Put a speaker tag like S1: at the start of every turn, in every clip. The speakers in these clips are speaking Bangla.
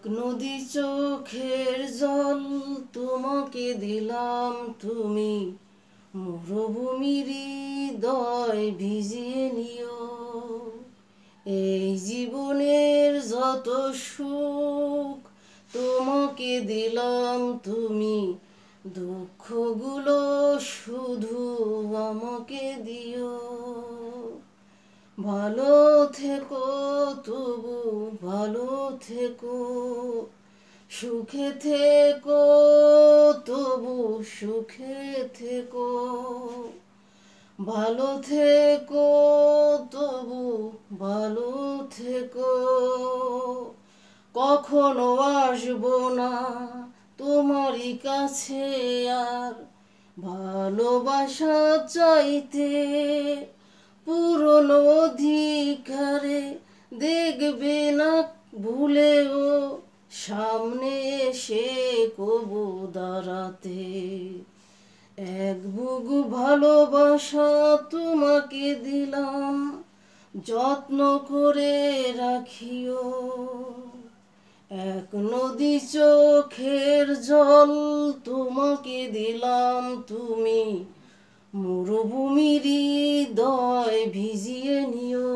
S1: নদী চোখের জল তোমাকে দিলাম তুমি মরুভূমির হৃদয় ভিজিয়ে নিও। এই জীবনের যত সুখ তোমাকে দিলাম তুমি, দুঃখগুলো শুধু আমাকে দিও। ভালো থেকো তবু ভালো থেকো, সুখে থেকো তবু সুখে থেকো। ভালো থেকো তবু ভালো থেকো। কখনো আসবো না তোমারই কাছে আর ভালোবাসা চাইতে, পুরনো অধিকারে দেখবে না ভুলেও সামনে এসে কবু দাঁড়াতে। এক বুক ভালোবাসা তোমাকে দিলাম, যত্ন করে রাখিও। এক নদী চোখের জল তোমাকে দিলাম তুমি, মরুভূমির হৃদয় ভিজিয়ে নিও।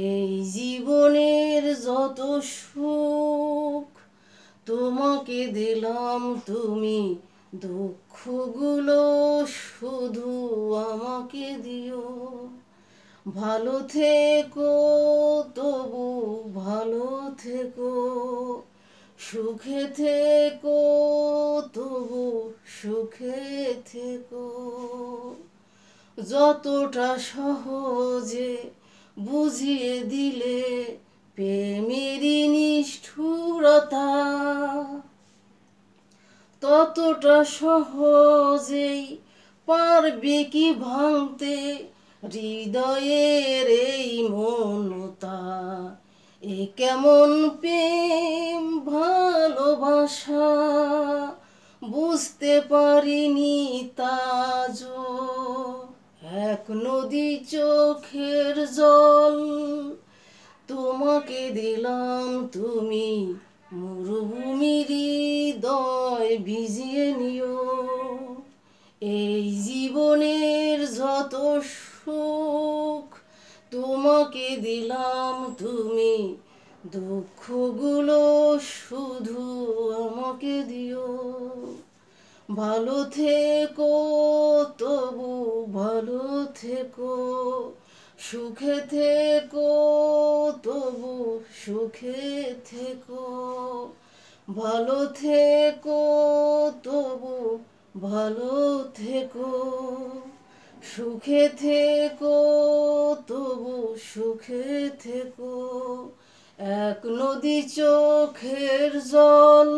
S1: এই জীবনের যত সুখ তোমাকে দিলাম তুমি, দুঃখগুলো শুধু আমাকে দিও। ভালো থেকো তবু ভালো থেকো, সুখে থেকো তবু সুখে থেকো। যতটা সহজে বুঝিয়ে দিলে প্রেমেরই নিষ্ঠুরতা, ততটা সহজেই পারবে কি ভাঙতে হৃদয়ের এই মনতা। এ কেমন প্রেম ভালোবাসা বুঝতে পারিনি তাজও। এক নদী চোখের জল তোমাকে দিলাম তুমি, মরুভূমির হৃদয় ভিজিয়ে নিও। এই জীবনের যত সুখ তোমাকে দিলাম তুমি, দুঃখগুলো শুধু আমাকে দিও। ভালো থেকো তবু ভালো থেকো, সুখে থেকো তবু সুখে থেকো। ভালো থেকো তবু ভালো থেকো, সুখে থেকো তবু সুখে থেকো। এক নদী চোখের জল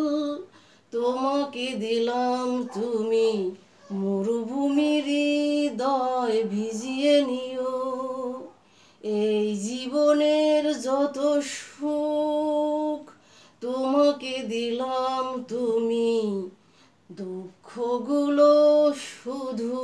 S1: তোমাকে দিলাম তুমি, মরুভূমির হৃদয় ভিজিয়ে নিও। এই জীবনের যত সুখ তোমাকে দিলাম তুমি, দুঃখগুলো শুধু